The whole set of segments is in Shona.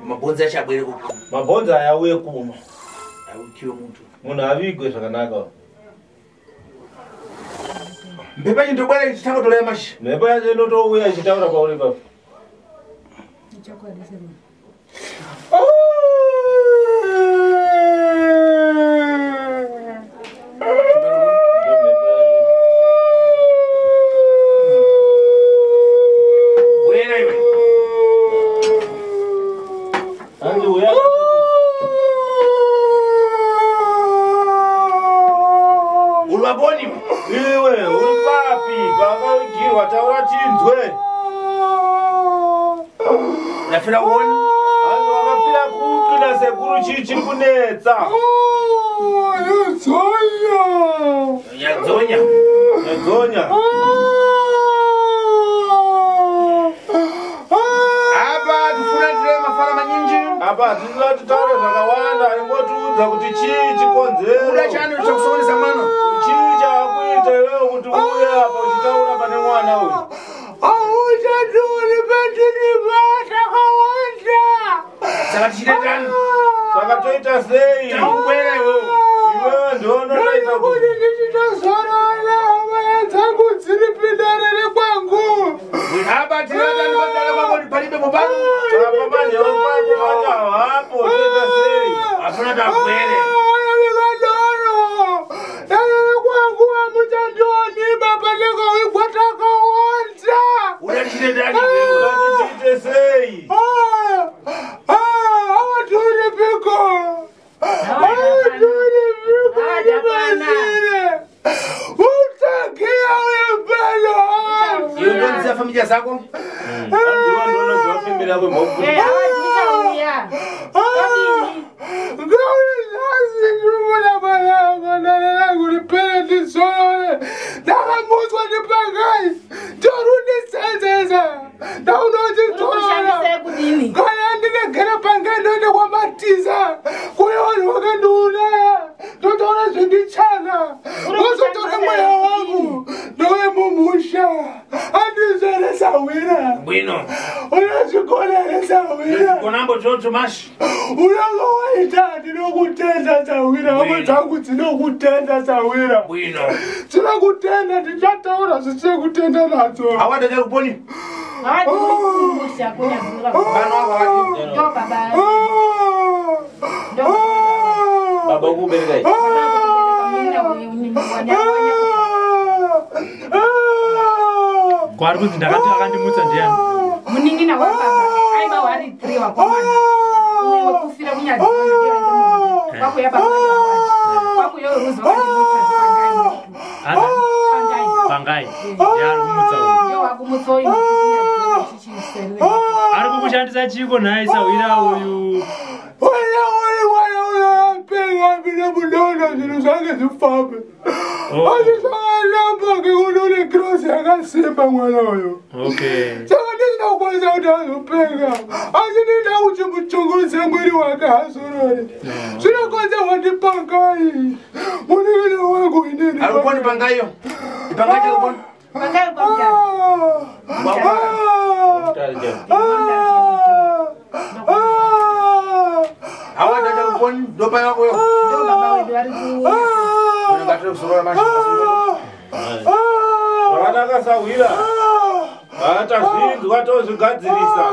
Mabonza chabwere ku. Mabonza ayauye kuno. Aukiwe muntu. Munhu avigwe zvakanaka. Mpepa chindobwera ichitango tola mashi. Mpepa yacho inotouya ichitaura pauri papo. Ichakwadisa. Iwe uripapi pakaugirwa taura tinzwe. Nafira woni anhu vakafira kupi nasekuru chii chiri kunetsa. Yadzonya apa tifuna tire mafara manyinji. Apa hatisati taure zvakawanda, ingotiudza kuti chii chikonzero. Kuda chano chokusonesa mwana. Chii chakuita iwewe kuti uye apa uchitaura pane mwana uyu. Saka tichitani. Saka toita sei? Takwera iwewe. Iwewe ndono toita kuti ndizorora hama dzangu dziri pindarere kwangu. Haba tirada ndibadala kwako palibe mubano. apa manhewa kwako vata hapo toita sei? Afuna takwere. Familia zako? Andiwa ndono zvafimbira kwemhoku. Bueno. Konambo tonto mashi. Unawaita ndinokutenda Sawira. Hama dzangu dzinokutenda Sawira. Bueno. Tinokutenda tichataura zvichekutenda nadzo. Awada chakuponi. Hadi kumusha kuna zura. Bano wako ndo baba. Baba kubereka hii. Kwari kuti ndakati akandimutsa ndiani? Muningina wa baba. Aiba wari 3 wako mwana. Uwe kufira munyadzi wako ya baba. Wako yo ruzo kandimutsa Pangai. Yari kumutsa uyu. Yo wakumutsa uyu chichi. Ari kukushandisa chiko naye Sawira uyu. Penga munono zvinhu zvange zvifambe. Azvisvangalamba kekunone cross yakasimba mwana uyu. Saka ndisina kukwanisa kuti azopenga. Asi ndinoda kuti muchongorose mwiri wake azorore. Zvinokonzerwa ndipangai. Munivine wangu inini. Arikuponi pangaiyo? Ipangai chakuponi? Pangai kwa awada chakuponi ndopa yako yo. Ndo baba wedu ari ku. Ungataka kusorora mashi. Zvakanaka Sawira. Hata zvinzwa tozvigadzirisa.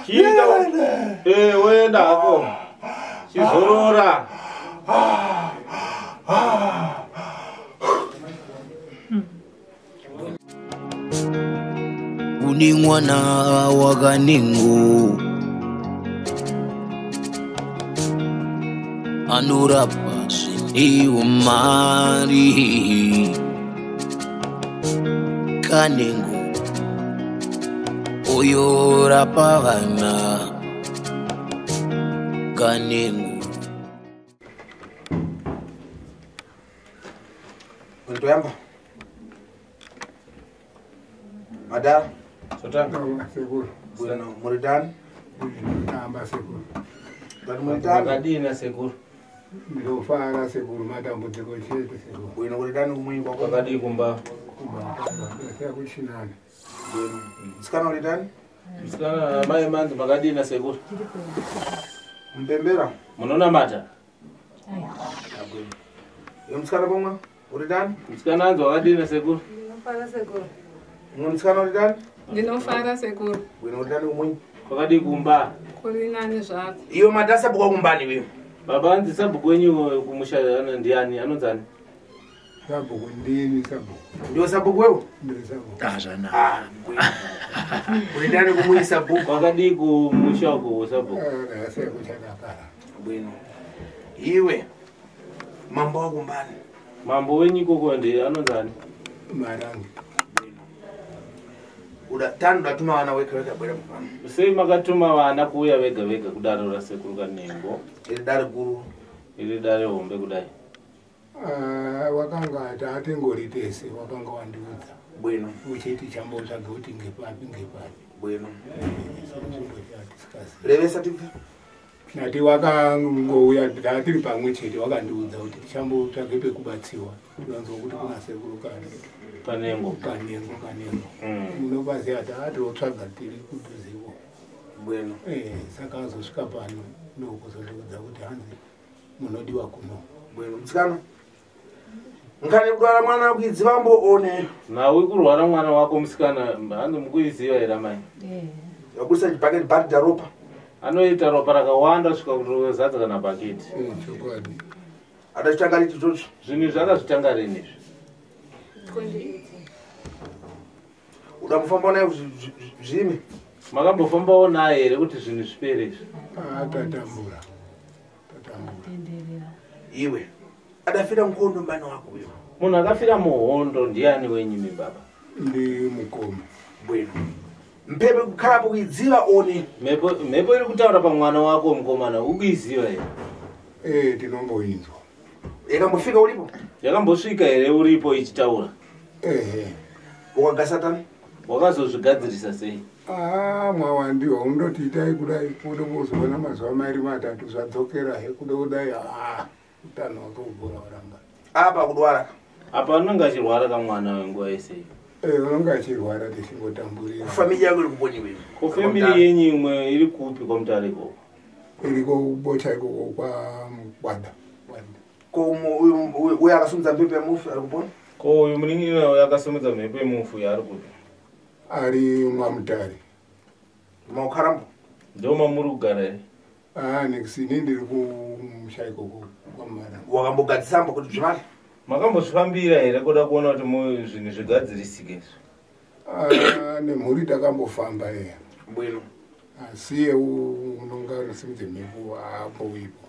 Chiita wenda hako. Chizorora. Uni mwana wakaningu anurapa iumari kaningu oyorapa vana kaningu. Untoyamba Mudare Sotanga Seguro. Bueno, Muridan Amba seguro. Dan Muridan Kadina seguro. Ndofara seguro madambudziko chete seguro. Bueno, Muridan kumwimba Kwakadi kumba. Kumba kuchinana. Bueno, tsikana Muridan Msikana mai manzi makadina sekuru. Mpembera. Munona mata. Msikana pomwe uri ndani? Msikana anzo wakadina sekuru. Ndinofara sekuru. Msikana uri ndani? Ndinofara sekuru. Wino uri ndani kumwe? Kwakadi kumba. Kuri nani zvako. Iyo madasa bukwa kumbani wewe. Baba anzi sabu kwenyu kumushana ndiani anonzani? Sabu kundini sabu. Ndio sabu wewe? Ndio sabu. Tazana. Uri ndani kumwe sabu. Kwakadi kumushako sabu. Sasa kuchana para. Bwino. Iwe mambo wa kumbani. Mambo wenyu koko ndi anonzani? Marangi. Uda tano datuma wana weka bwera mpano. Sei makatuma wana kuya vega kudaro la sekuru kanengo. Ili dare guru. Ili dare ombe kudai. Wakanga taatengori tese wakanga wandiudza. Bwino. Uchiti chambo tsvaga kuti ngepapi. Bwino. Revesa tivi. Nati wakangouya tiri pamwe chete wakandiudza kuti chambo tsvage pekubatsiwa. Tiwanzwa kuti kuna sekuru kani. Kanengo. Munobaziya tatotsvaga tiri kuduziwo. Bwino. Saka azosvika pano nokuzondiudza kuti hanzi munodiwa kuno. Bwino mtsikana. Ngani kudwara mwana kuidzivambo one. Nawe kurwara mwana wako msikana hanzi mukuiziva era mai. Yakuisa chibhaketi bhati ropa. Anoita ropa rakawanda svika kutozadza kana bhaketi. Chokwadi. Adachitangari chichocho. Zvinhu zvakazvitanga rini izvi? 28. Udamufamba naye zvimi. Makambofambawo naye here kuti zvinhu zvipere izvi? Tatambura. Iwe adafira mkondo mbani wako uyo. Munhu akafira muhondo ndiani wenyimi baba? Ndi mukoma. Bwino. Mpepe kukhalapo kuidziva one. Mhepo iri kutaura pamwana wako mukomana ukuiziva here? Tinomboinzwa. Yakambofika ulipo? Yakambosvika here uripo ichitaura? Wakagasatani? Wakazozvigadzirisa sei? Mwawandiwa undoti itai kudai kude kuzoona mazuva mairi matatu zvadzokera he kude kudai utano hwake ubora hwaramba. Apa kudwara? Apa unenge achirwara kamwana wenguva yesei? Unenge achirwara tichingotamburira. Family yako iri kuboni wewe? Ko family yenyu imwe iri kupi kwamutare ikoko? Iriko kubocha ikoko kwaMkwada. Ko uyo akasimudza mpepe yemufi ari kupona? Ko uyu munin'ina uyo akasimudza mhepo yemufu yaari kupi? Ari Mudare. Maukarambo? Ndo mamuri kugara here? Nekusini ndiri kumusha ikoko kwamara. Wakambogadzisamba kuti zvimari? Makambozvifambira here kuda kuona kuti zvinhu zvigadzirisike izvo? Nemhuri takambofamba eya. Bwino. Asi unonga unosimudze mhepo apoipo.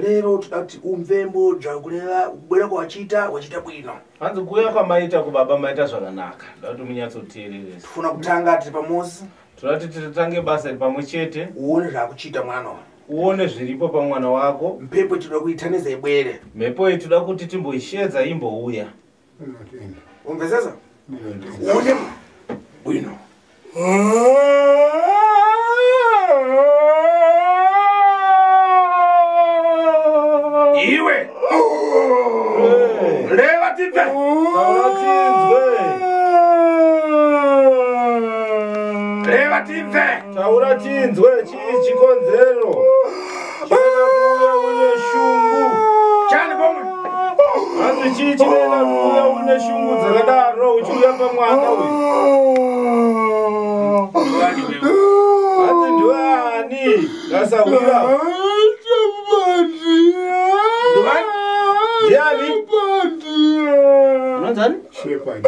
Lero tudati umvembo dzakulera kubwera kwachita wachita bwino. Hanzi kuya kwamaita kubaba maita zvakanaka. Ndati munyatsoteereresa. Tufuna kutanga tiri pamosi. Tunati titange basa iri pamwe chete. Uone zvakuchita mwana wa. Uone zviripo pamwana wako. Mpepo tinoda kuitaniza ibwere. Mhepo iyi toda kuti timboishedza imbouya. Umvesesa? Uone bwino. Iwe! Leva tipe! Leva tipe! Taura tinzwe chii chikonzero. Chinoda kuuya une shungu. Chani pomwe? Hanzi chii chinoda kuuya une shungu dzakadaro uchiuya pamwana uyu? Hanzi ndiwani? Ngasawira. Ndiani? Unonzani? Shepard.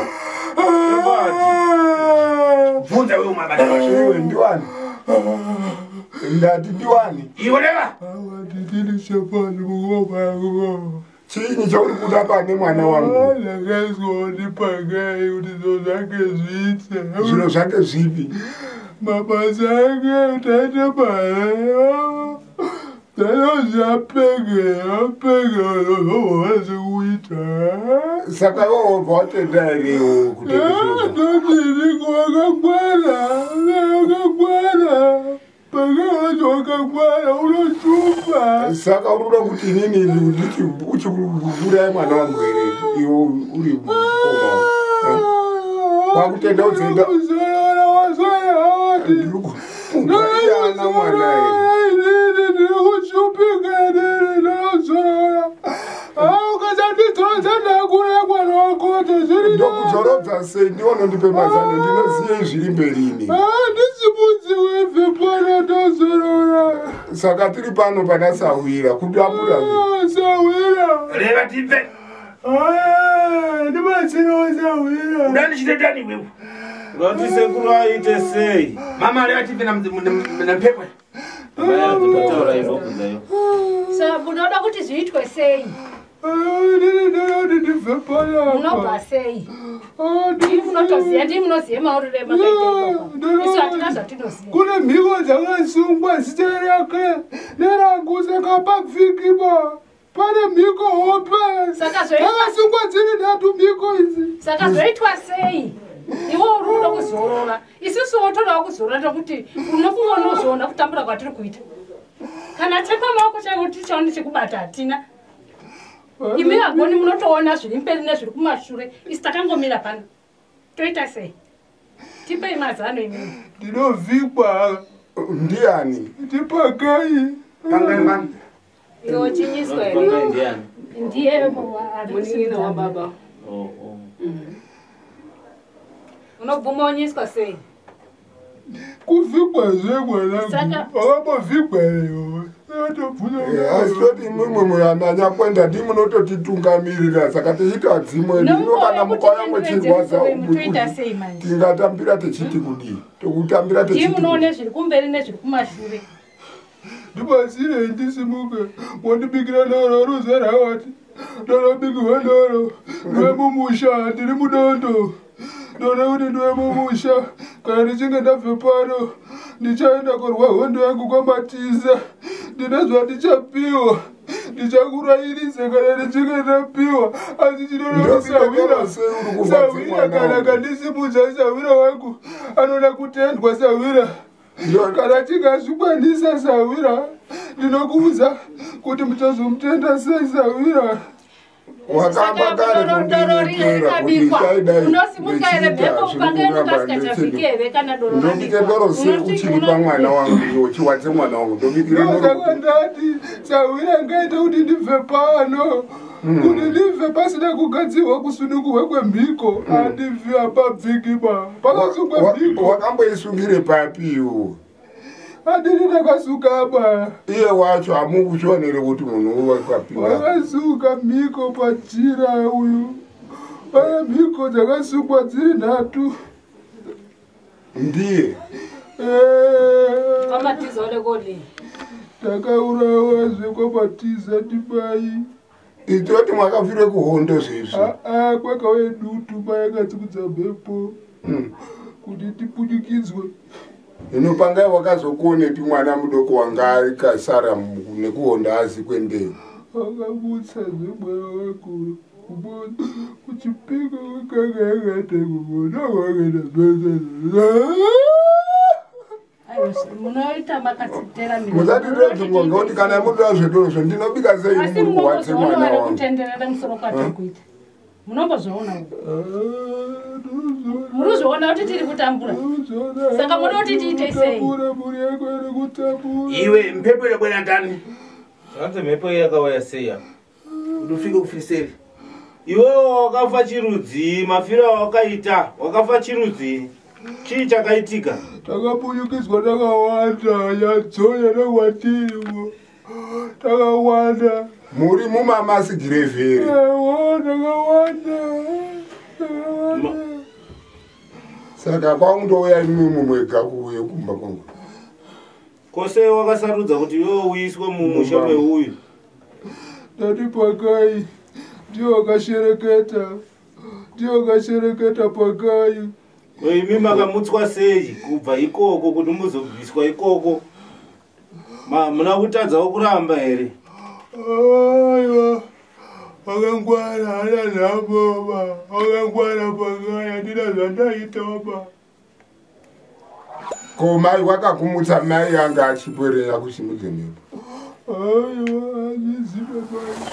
Vunza wewe umabada wacho. Ndiwani? Ndati ndiwani? Iwe leva? Ndiri Shepard mukoma. Chini chauri kuda pane mwana wangu? Ndakazoti pagai kuti zviro zvake zviite. Zviro zvake zvipi? Mabasa ake utaita mari. Saka watenda here saka unoda kuti inini uchikuurai mwana wangu here iwo uri mukoma wakutenda udzenda Ndokuzorobza sei ndione ndipe mazano ndinoziye zviri mberini. Saka tiri pano pana Sawira kudapura. Sawira. Reva tipe. Ndibatsiro Sawira. Ndani chitendani wewe. Ngati sekuru aite sei. Mama reva tipe na pepe. Maya tutaura hivyo kunzayo. Sasa unaona kuti zviitwe sei? Unobva sei? Ndiri munoziya maurire makaita. Isu hatina zvatinoziya. Kune mhiko dzakasungwa zita rake nerangu saka pabvikiba. Pane mhiko hope. Saka zvoitwa dzakasungwa dziri 3 mhiko idzi. Saka zvoitwa sei? Iwe unoda kuzorora. Isusu wotodawo kuzorora nekuti unofunga unozoona kutambura kwatiri kuita. Kana tepa maoko chako kuti chaone chekubata hatina. Imi agoni munotoona zviri mberi nezviri kumashure. Isi takangomira pano. Toita sei? Tipe mazano imwe. Ndinovhikwa. Ndiani? Tipakai. Pangai. Iwo chinyiswa ere. Pangai ndiani? Ndiye muningino wa baba. Oh. Unobvuma unyiswa sei? Kuvhikwa zvemwana. Saka wakambovhikwa iyo. Asitoti mumwe muyamanya kwenda ndimunototitungamirira saka tichita dzimwe ndino kana mukauya muchirwadza tingatambira tichiti kudii tokutambira tichiti munoone zviri kumberi nezviri kumashure ndibasire ndisimuke wandibikira doro ruzera wati doro bigwa doro rwemumusha ndiri mudondo doro kuti ndwemumusha kana ndichinge ndabve pano ndichaenda kurwa hondo yangu kwamatiza ndinazva ndichapiwa ndichakurairise kana ndichinge ndapiwa asi chinoda Sawira kana kandisimudza Sawira wangu anoda kutendwa Sawira kana tikazvikwanisa Sawira ndinokuudza kuti muchazomutenda sei Sawira wakamba kare unosimuka ere mhepo upangaenda kasikachafike kana doro ndobike doro uchiri pamwana wangu uchiwadze mwana wangu ndobikire doro ndati Sawira ngaita kuti ndibve pano kuti ndibve pasina kugadzirwa kusununguwe kwemhiko handibvi apabvikiba pakasungwa mhiko wakamboisungire papi iwo handini ndakasukaba iye wacho hamukuchionere kuti munhu wakapiwa wakasuka mhiko pajira uyu pane mhiko dzakasukwa dziri 3 ndiye kwamatiza ole kole takaurawa zvekwamatiza tipai itoti mwakafire kuhondo zvezvi kwakauye dutu mayakatsikudza mhepo kuti tipudikidzwe inopangai wakazokuonepi mwana mudoko wanga kasara nekuhonda azi kwendei wakabutsa zvemwana wakuru kuchipika wakanga yakate kuhonda munoita makatsitera musatiredzingwa ngekuti kana mutoda zvedorozvo ndinobika sei muri kuwadze mwana wangu kutenderera musoro kwatakuita munombozviona muruzviona kuti tiri kutambura saka munoda kuti tiite sei iwe mhepo yabwera ndani ati mhepo yakauya sei ndofika kufiseri iwewo wakafa chirudzi mafiro wakaita wakafa chirudzi chii chakaitika takapunyukidzwa takawanda yadzoya nekwatiriwo takawanda muri mumamasigirevheri takawanda saka kwakundouya imimi mwega kuuye kumba kwangu kose wakasarudza kuti iwewo uiswe mumusha meuyu ndati pakai ndiyo wakashereketa pakai imi makamutswa sei kubva ikoko kuti muzobviswa ikoko muna kutadzawo kuramba here aiwa wakangwara hana nhambova wakangwara pakai handina zvandaitaba ko mai wakakumutsa mai anga achipwerera kuchimudze mhepo aiwa azviziva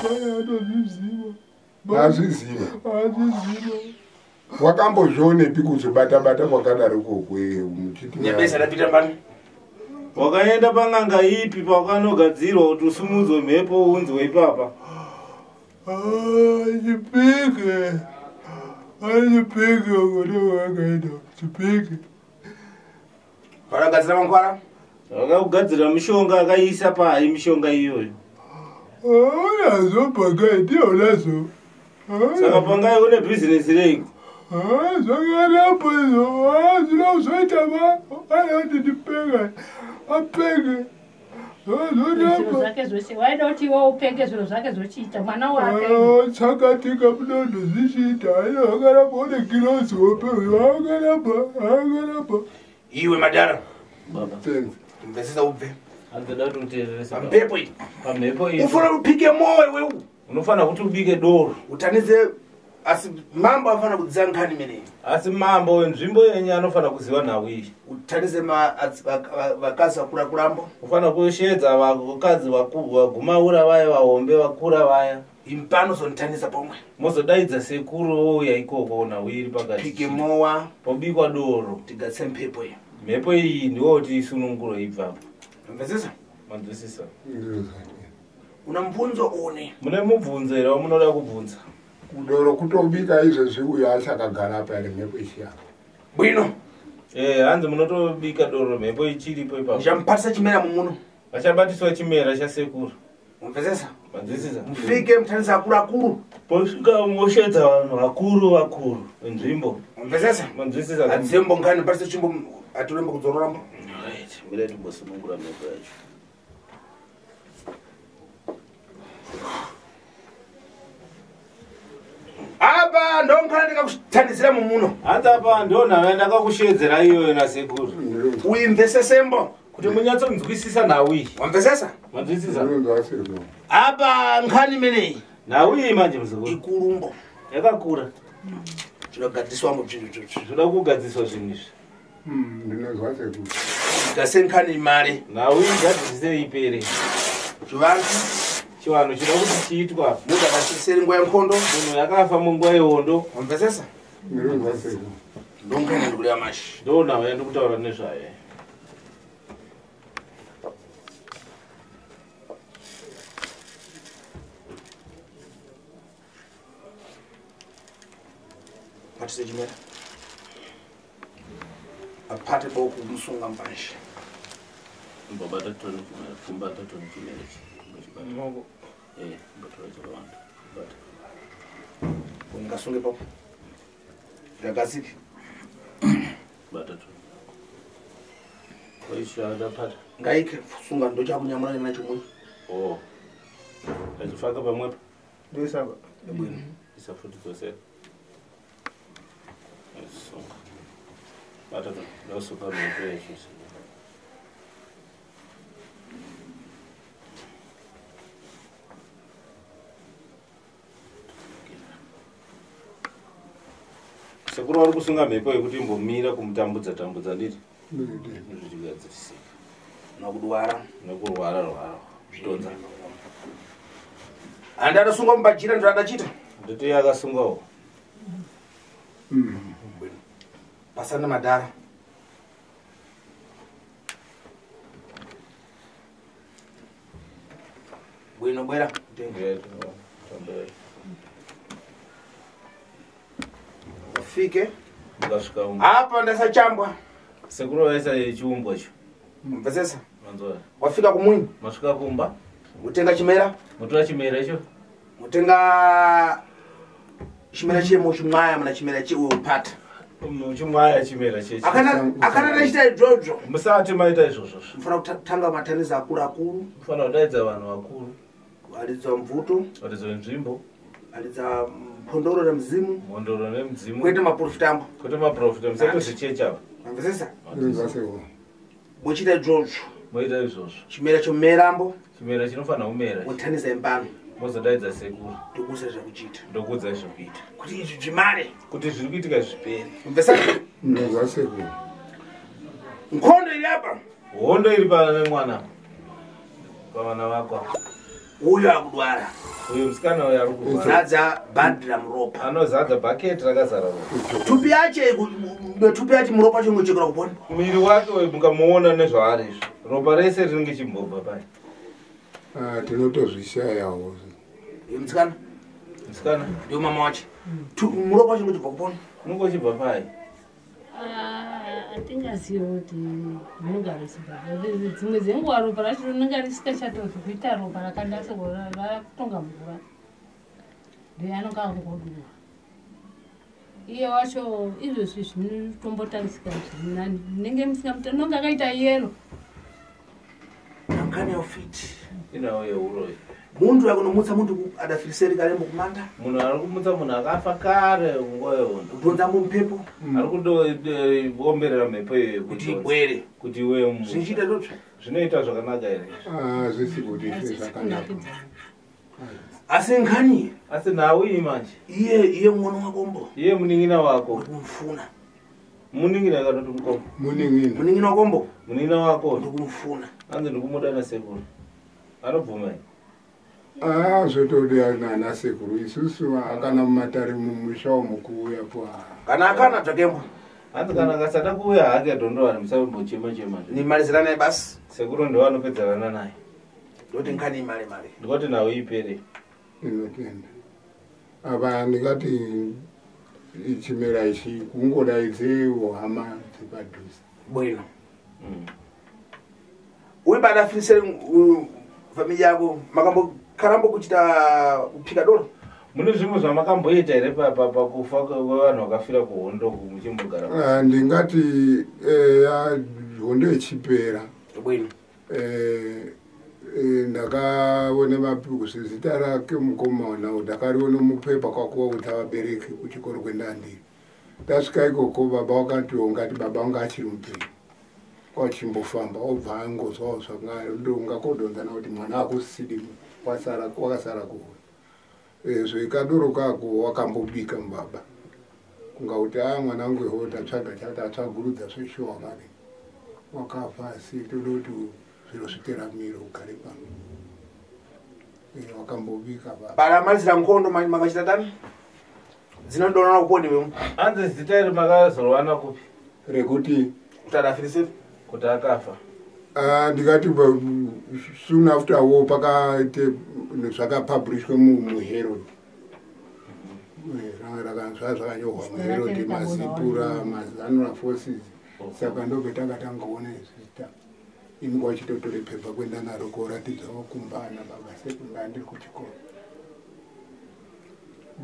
pai atozviziva azviziva Wakambozvione pikuzobata-bata kwakadaroko kwemuchiti Nyabesa rapita mbani. Wakaenda panganga ipi pakanogadzirwa kuti usumudzwe mhepo unzwe ipapa? Chipike. Chipike wakaenda. Chipike. Wakagadzira mankwara? Wakagadzira mishonga akaisa pai mishonga iyoyo. Yazopakaiti onazo. Saka pangai une business rei. Zvakarapo izvo. Zvinozoita ndipenge. Apenge. Zviro zvake zvose waida kuti iwe upenge zviro zvake zvochiita mwana wake. Chakatika munondo zvichiita. Wakarapo une girozi hope. Wakarapo. Iwe Madara. Baba. Mvesesa ubve. Andada kuteeresa. Pampepo iyi. Pamhepo iyi. Ufuna upike moyo wewe. Unofana kuti ubike doro. Utanize asi mambo afana kudziza nkhani menei. Asi mambo wenzvimbo yenyu anofana kuziva nhau iyi. Utanize vakadzi vakura-kurambo. Ufana kushedza vakadzi vagumaura vaya vahombe vakura vaya. Impano zontanisa pomwe. Mozodaidza sekuru ouya ikoko nhau iri pakati. Pike mowa. Pobikwa doro. Tigatse mpepo iyi. Mhepo iyi ndiwo kuti isununguro ibvapo. Mvesesa? Manzwisisa. Una mubvunzo une. Mune mubvunzo here wamunoda kubvunza? Kudoro kutobika izvezvi uyo achakagara apa ere mhepo ichiyapa. Bwino. Hanzi munotobika doro mhepo ichiripo ipapo. Ndichamupatisa chimera mumuno. Vachabatiswa chimera chasekuru. Mvesesa? Manzwisisa. Mufike mutanisa akuru-akuru. Posvika moshedza vanhu vakuru venzvimbo. Mvesesa? Manzwisisa. Adzembo ngani patise chimbo atorembo kudzororambo. Right. Mira timbosunungura mhepo yacho. Apa ndongana ndikakutanizira mumuno. Hanzi apa ndonhava ndakakushedzera iyoyo nasekuru. Uimvesesembo. Kuti munyatsonzwisisa nhau iyi. Wamvesesa? Manzwisisa. Apa nkhani menei. Nhau iyi manje muzukuru. Ikurumbo. Yakakura. Zvinogadziswamo zvinhu izvozvo. Zvoda kugadziswa zvinhu izvi. Ndinozwa sekuru. Gase nkhani mari. Nhau iyi ngadzisise ipere. Chivantu. Chivanhu chinoda kuti chiitwa. Munhu akasisiri nguva yenkhondo. Munhu yakafa munguva yehondo. Wamvesesa? Ndinozwa sekuru. Ndongana ndikureva mashi. Ndonhava yandikutaura nezvayo. Patise chimera. Apate boko kumusunga mbanje. Mbabata toni chimera. Kumbata toni chimera. Mboko. Mbatora chakawanda. Bata. Ungasunge papo. Yakasiki. Bata toni. Waishada pata. Ngaike sunga ndo chakunyamura nacho mwe. Oh. Achifaka pamwepo. Ndosaba. Bwino. Isafuti dzose. So. Bata toni. Ndosuka mwepo yacho. Sekuru vari kusunga mhepo yekuti imbomira kumutambudza nditi. Nezvichigadzirisa. Nakudwara. Nekurwara zvitodza. Andada sunga mubajira ndo adachita. Nditi yakasungawo. Pasana Madara. Bwino bwera. Ufike. Ndasvika umwe. Apa ndasachambwa. Sekuru waisa chiumbwa icho. Mvesesa? Manzwa. Wafika kumwini. Masvika kumba. Mutenga chimera. Mutora chimera icho. Mutenga chimera chemo chimwaya muna chimera cheupata. Chimwaya chimera chechi. Akana nachita idzodzo. Musati maita izvozvo. Mufana kutanga mataniza akuru-akuru. Mufana kudaidza vanhu vakuru. Aridza mvuto. Aridza nzvimbo. Aridza mpondoro nemzimu. Mhondoro nemzimu. Kwete maprofitambo. Kwete maprofita musati zvichecha apa. Mvesesa? Ndinozwa sekuru. Muchita idzodzo. Moita izvozvo. Chimera chomerambo. Chimera chinofana kumera. Mutaniza impano. Mozodaidza sekuru. Ndokuudza zvekuchita. Ndokudza zvikuita. Kuti izvi zvimare. Kuti zviri kuitika zviperi. Mvesesa? Ndinozwa sekuru. Nkhondo iri apa. Hondo iri pana nemwana. Pavana vako. Uyo akudwara. Uyu msikana uyu ari kuzadza. Zadza bhandi ramuropa. Anozadza bhaketi rakazara ropa. Tupi yache muropa chinochekera kupona. Muviri wake mukamuona nezvaari izvo. Ropa rese rinenge chimbobva pai. Tinotozvishayawo. Msikana. Msikana. Ndiyo mama wache. Muropa chinochekera kupona. Unongochibva pai. Atingaziva kuti munogara Zimbabwe. Dzimwe dzenguva ropa racho rinenge risikachatozvi kuita ropa rakanyatsa rakutonga mvura. Ndiye anonga angodua. Iye wacho izvozvi zvinotombotarisika zvirinani. Munenge musingamutanonga akaita yero. Nankani yaufiti. Inawo yeuroi. Mundu yakunomutsa mundu adafiriseri karembo kumanda. Munhu ari kumutsa munhu akafa kare nguva yondo. Kudonza mumpepo. Ari kuomberera mhepo iyoyo kuti igwere. Kuti iwe mu. Zvichita totsva. Zvinoita zvakanaka here? Zvisi kuti zvakanaka. Asi nkani. Asi nawe manje. Iye mwana wakombo. Iye muning'ina wako. Ndikumufuna. Muning'ina yakatoti mukombo. Muning'ina wakombo. Muning'ina wako. Ndikumufuna. Anzi ndikumudana sekuru. Anobvuma here? Zvotodi nana sekuru isusu akana mumatare mumusha womukuuyapo. Kana akana dzvakembo. Hanzi kana akasada kuuya hake dondowani musambochema-chema. Nimalizira naye basi. Sekuru ndiwo anopedzerana naye. Ndoti nkani mare. Ndikoti nawe ipere. Inotenda. Apa ndikati chimera ichi kungodaidzewo hama dzepadhuze. Bwino. Uye badafiriseri familia yako makambo karambo kuchita kupika doro. Mune zvimwe zvamakamboita here pakufa kwevanhu vakafira kuhondo muchimbogara? Ndingati hondo yechipera. Bwino. Ndakaone mapikusi zita rake mukomana ndakariona mupepa kwakuwaudza vabereki kuchikoro kwendandiri. Ndasvika ikoko baba wakati ungati baba wanga achiri mupenyu. Wachimbofamba obva angozvawo zvaungakodonzana kuti mwana akusidi wakasara kuhwe. Zvikadoro kako wakambobika mubaba. Kungauti mwana wangu iho tatsvaga chati atsvagurudza zveshuwa kare. Wakafa asi toda kuti zviro zviteramire ugare pano. Wakambobika baba. Baramalizira nkhondo makachita tani? Dzinodonana kuponi wewe. Hanzi zita iri makazorwana kupi? Rekuti kutadafiriseri kuti akafa. Ndikati soon after war pakaite zvakapublishwe muHerald. Zvakanyorwa muHerald mazipura mazanura forces. Saka ndobvetangatangaona zita. Ingo wachitotore pepa kwenda naro koratidzawo kumbana baba sekunda ndiri kuchikoro.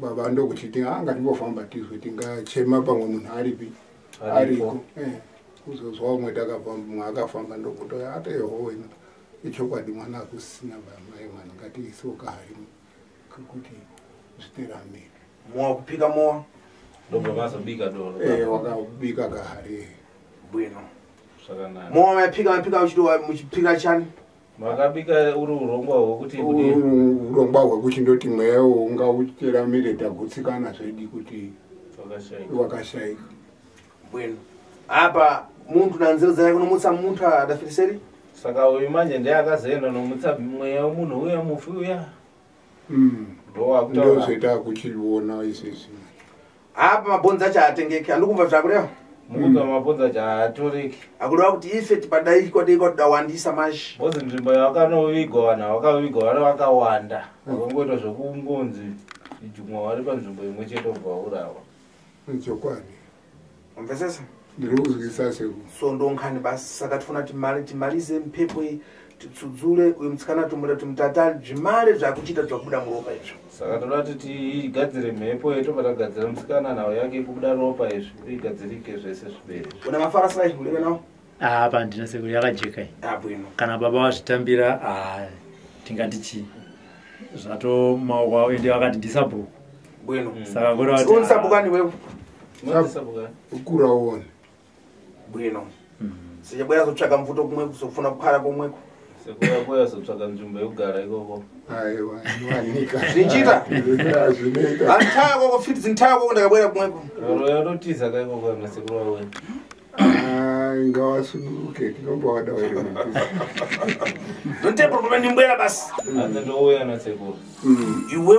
Baba ndokuchiti ngatimbofamba tizwe tingachema pamwe munhu aripi ariko. Kuzozwa umwe takafamba akafamba ndokuti ata yehowe ichokwadi mwana akusina bamai mwana ngatiisoka hari kuti zviteramire. Mowa kupika mowa. Ndobva mazobika doro. Wakabika kahari. Bwino. Zvakanaka. Mowa mapika muchipika chani? Makabika uri urongwa hwekuti urongwa hwekuchindoti mweyawo ungauteramire tagutsikana zvedi kuti wakashayika. Bwino. Apa muntu nanzira dzake kunomutsa muntu adafiriseri? Saka uyu manje ndiye akazoenda nomutsa mweya wemunhu uya mufi uya. Ndozoita kuchiona isisi. Apa mabhonzo acho haatengeki, handikumva zvakureva? Mukudzwa mabhonzo acho haatoreki. Akureva kuti ife tipadai kwadawandisa mashi. Bhozi nzvimbo yavakanovigwa vanhu vakavigwa vari vakawanda. Vakangoita zvokungonzi ijumwa vari panzvimbo imwe chete ubva urawa. Chokwadi. Mvesesa? Ndinokuzwisa seku. So ndonkani basi saka tifuna timalize mpepo titsudzule uyu mutsikana tumutata zvimare zvakuchita zvakubuda muropa izvo. Saka toda kuti tigadzire mhepo yetobva tagadzira mutsikana nawo yake kubuda ropa izvi igadzirike zvese zvipere. Una mafara Sly uleve nawo? Apa ndina sekuru yakajeka. Bwino. Kana baba wazvitambira tingati chi. Zvato maoko awo ende wakati ndisabu. Bwino. Saka kora kuti unisabukani wewe? Mwatisabukani. Ukuraona. Bwino. Sijabwera kutsvaka mvuto kumwe kuzofuna kuphara komweko. Sekuya kuya sotsvaka nzvimbo yekugara ikoko. Aiwa, niwanika. Zvinchita? Antaya koko fiti zintaya koko ndakabwera kumweko. Roro yanotiza kaikoko na sekuru wawe. ngawasuduke tinombawada wewe. Nonte problem ni mbwera basi. Andouya na sekuru. Iwe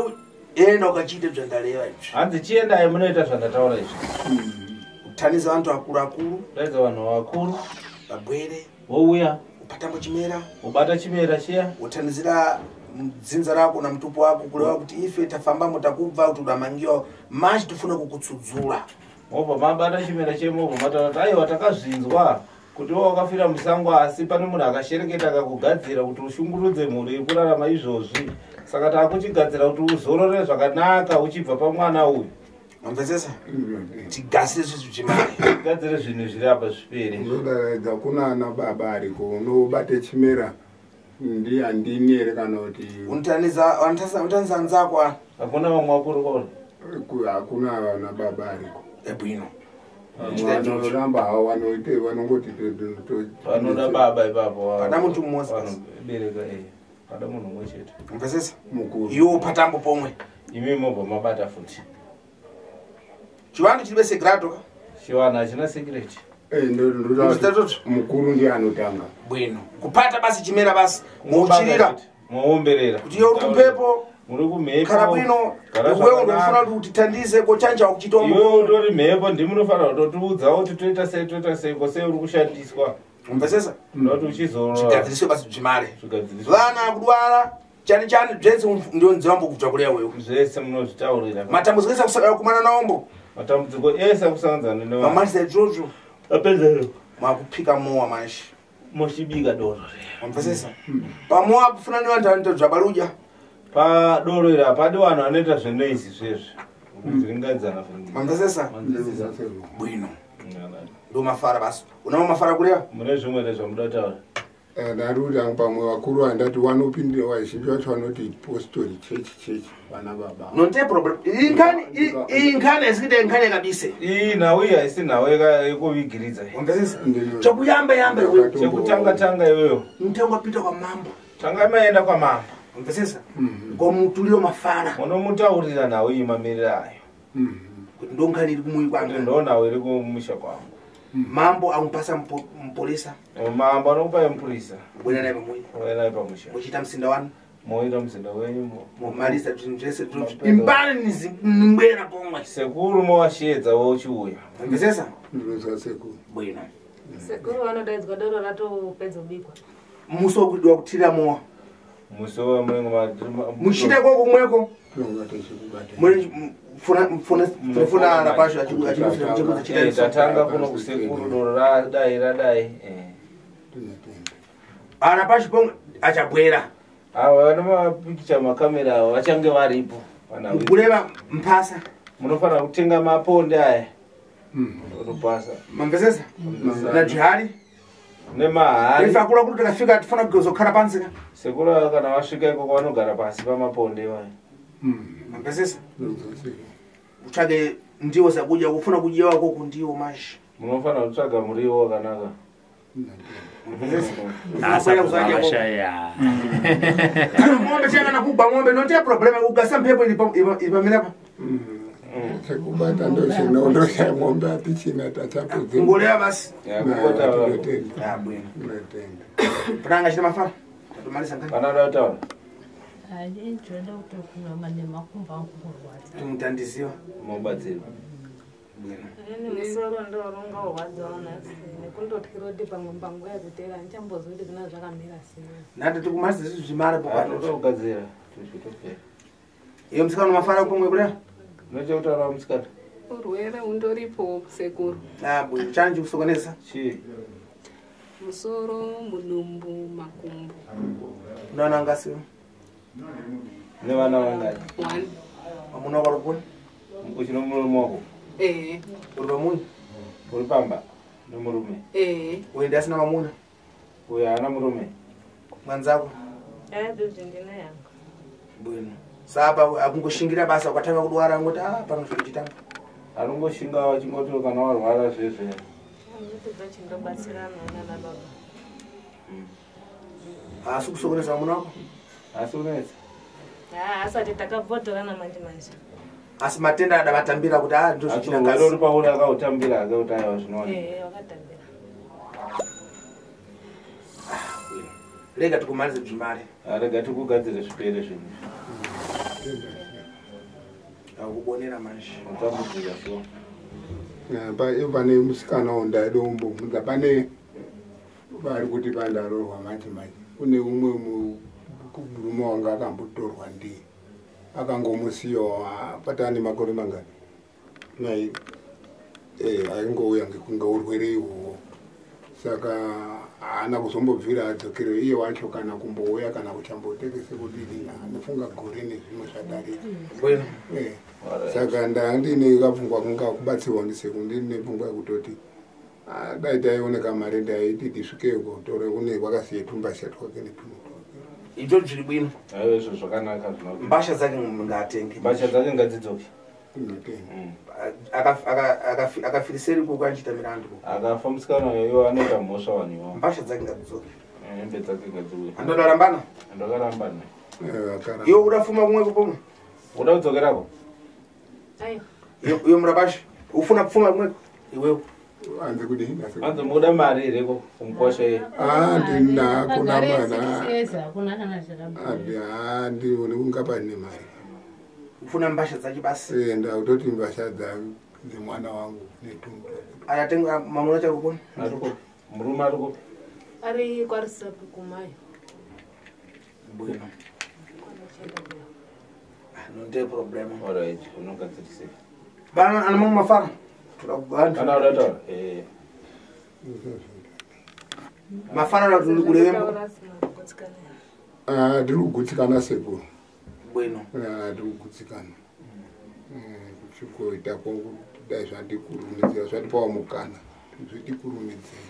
enda ukachite zvandalewa izvi. Hanzi chienda munoita zvandataura izvi. Utaniza vantu akuru. Daidza vanhu vakuru. Vabwere. Wouya. Upatambo chimera. Ubata chimera chiya. Utanizira dzinza rako na mutupo wako kulewa kuti ife tafamba mutakubva kuti udamangiwa machi tifuna kukutsudzula. Obva mabata chimera chemobva matati aiwa takazvinzwa kuti wakafira musango asi pane munhu akashereketa akakugadzira kuti ushungurudze mhuri yekurarama izvozvi. Saka takuchigadzira kuti uzorore zvakanaka uchibva pamwana uyu. Mamvesesa? Tigadzire zvinhu zvimari. Tigadzire zvinhu zviri apa zvipere. Ndodaredza kuna ana baba ariko unobate chimera ndi andini ere kana kuti untanisa nzako. Hakuna vamwe vakuru kona. Hakuna vana baba ariko. Ebwino. Vanoramba havo vanoite vanongoti vanoda baba ipapo. Pada muntu mmozi. Bereka pada munhu mumwe chete. Mamvesesa? Mukuru. Iwo upatambo pomwe. Imi mobva mabata futi. Chivanhu chiri besegrato. Chivanhu hachina secret. Mukuru ndiye anotanga. Bwino. Kupata basi chimera basi. Muuchirira. Muomberera. Kuti yo kumpepo. Muri kumhepo. Kana bwino. Wewe unofuna kuti tithandize kochanja kuchitombo. Iwe undori mhepo ndimunofanira kutotiudza kuti toita sei kose uri kushandiswa. Umvesesa? Ndoti uchizorora. Chigadziriswe basi zvimare. Vana kudwara. Chani zvese ndio nzambo kutsvakuleya wewe. Zvese munozvitaurira. Matambudziko ese kusaka kumana naombo. Matambudziko ese akusanzana newe. Mamarisa Jojo. Apedzero. Makupika mowa mashi. Moshibika doro. Umvesesa? Pamowa kufuna ni vantu zvabaruja. Pa doro ira padi vanhu vanoita zvinoizvi zvezvi. Zviringadzana fundi. Umvesesa? Bwino. Ndo mafara basi. Unamo mafara kuleya? Mune zvimwe nezvamuda kutaura. Ndaruda pamwe vakuru vandati vanopindira vazhinji vacho vanoti postori church vana baba. Nonte problem. Inkani esikuita inkani kabise. Nawe haisi nawe yekuvigiridza. Umvesesa? Chokuyamba iwewe. Chekutanga iwewe. Mtengo apita kwa mambo. Tanga maenda kwa mambo. Umvesesa? Ngomutulio mafara. Unomutaurira nawe imamirira ayo. Ndo nkani iri kumuyi kwanga. Ndo nawe iri kumusha kwangu. Mambo amupasa mpolisa. Mambo anokupa mpurisa. Wena naye pamoja. Wena naye pamusha. Muchita msinda wanu. Moita msinda wenyu. Mumalisa zvese imbani nimbwera pomwe. Sekuru mowashedza wochiuya. Umvesesa? Ndinoza sekuru. Bwino. Sekuru vanodaidzwa doro ratopedza kubikwa. Muso kudwa kuthira mowa. Muso wa mwengo muchite koko kumweko. Mwe funa rapasho achifuna chikuza chile. Tatanga kuno kusekuru doro radai. Rapasho pomwe achabwera. Vana mapikicha makamera vachange varipo. Kureva mpasa. Munofana kutenga maponde aya. Unopasa. Mamvesesa? Na jihari. Nemahari. Ifa kula kuti takafika tifana kuzokhala pansi ka. Sekura kana wasvika iko vanogara pasi pamaponde waya. Mamvesesa? Utsvage ndiwo zakudya kufuna kudya wako kundiwo mashi. Munofana kutsvaga muriwo wakanaka. Asashaya. Ngombe changa nakugba ngombe nonte problem ugasa mphepo ipamira pa. Sekubata ndo chinoondosha ngombe atichina tatapudzi. Ngolea basi. Yakupota wala. Bwino. Pranga china mafara. Tumalisa ngani? Panada tawa. Ndoda kutokuna mane makumba kurwadza. Tumutandisiwa. Mobadzira. Nene musoro ndoronga urwadzana nekundotkira kuti pamwe mbango yakutera ndichambozwa kuti zvina zvakamira sei. Nati tikumalisa zvimare pakati. Togadzira. Tuchitopera. Iyo msikana mafara kumwe kule? Nechekutaura musikana. Urwere undoripo sekuru. Bwino chanji kusokonesa. Chii? Musoro, mudumbu, makumbo. Nana ngasiwa. Nevana vangani? 1. Amuna warukuni? Uchino murume wako? Uri pamuni? Uri pamba? Nemurume? Uende asina mamuna? Uye haana murume? Mwanzako? Bibzi ndina yanga. Bwino. Sapa akungoshingira basa ukatanga kudwara ngoti pano zvinochitanga. Arungoshinga wachingoti kana warwara zvezve. Nditi zvachindobatsirana nana baba. Asi kusokonesa amuna wako? Asi unetsa? Asati takabhodhorana manje. Asi matenda adavatambira kuti ndozvichitanga. Asi uri pauri akautambira akautayawo zvinoona. Wakatambira. rega tikumalize zvimare rega tikugadzire zvipere zvinhu akubonera manje utambudzika so pane musikana undaidoombobvunza pane vari kuti vandarorwa manje kune umwe murume wanga akambotorwa ndii akangomusiyawo patane makore mangani nai aingouya ngekunge urwere ihwohwo saka haana kuzombobvira adzokere iye wacho kana kumbouya kana kuchambotekese kudini anofunga gore nezvimwe zvadarika saka ndandine kapfungwa kunga kubatsirwa ndiseku ndine pfungwa yekutoti dai taioneka mari ndaiti tisvikeyo kotore kune kwakasiye tumbasha twake netuno icho zviri bwino izvo zvakanaka mbasha dzake ngaatenge mbasha dzake ngadzidzoke akafiriseri kuko anchita mirandu akafa musikana yoyo anoita mhosva waniwa mbasha dzake ngadzidzoke hembe dzake ngadziuye andodarambana andokarambana iwe udafuma kumwe kupomwe uda kudzokerako iyo murabasha ufuna kupfuma kumwe iwewo anze kudini anze muda mari ireko kumukoshe ndinakuna mana ndione kungapane mari ufuna mbasha dzacho basi ndakutoti mbasha dzemwana wangu netundu ayatenga mamuna chakupona murume ariko ari kwarisapi kumayo bwino nonde problema alright unogadzirise bana ana mamwe mafara kana udataura mafara tuli kulewembo ndiri kugutsikana sekuru bwino ndiri kugutsikana kuchikoita dai zvandikurumidza zvatipawa mukana zvitikurumidzei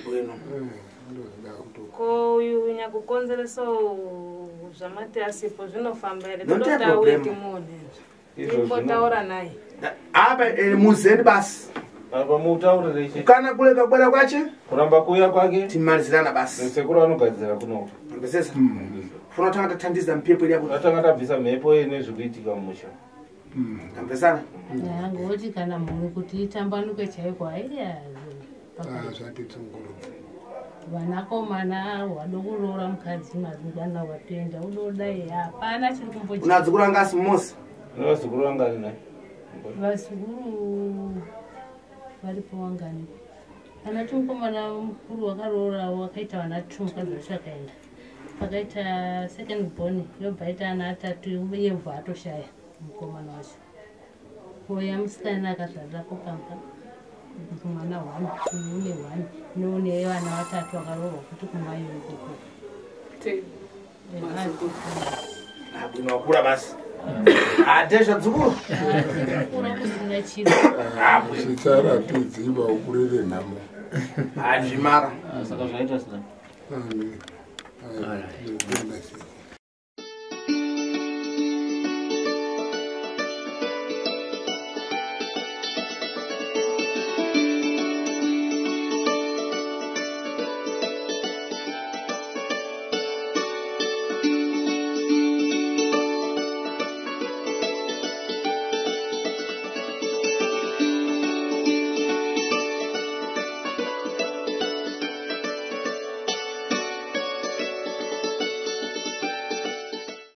bwino ko uyu nyakukonzereso zvamati asipo zvinofamba here totauti munhu imbotaura naye apa muzeni basi apa mutaurire ichi kana kuleka kubwera kwache kuramba kuuya kwake timalizirana basi sekuru anogadzira kunoko mbesesa funa tanga tathandiza mpepo ili yakuti atanga tabvisa mhepo ine zvikuitika mumusha tambesana ngoti kana munhu kuti itambanuke chaiko haiya zvatitsungurudza vanakomana hwadokuroora mukadzi mazingana watoenda udodai hapana chiri kumbochi unadzukuru anga asimosi nevazukuru vangani naye vazukuru varipo wangani kana tumukomana mukuru wakaroora wakaita vana 2 mukadzi wacho akaenda pakaita second born yobva aita ana 3 yebva atoshaya mukomana wacho uya musikana akazvarirapo pamba mwana 1 une 1 none vana 3 vakaroorwa kuti kumayo ikoko bwino wakura basi adesha dzukuru kura kusina chiro chitsaratidziva ukurere nhamo azvimara saka zvaita sina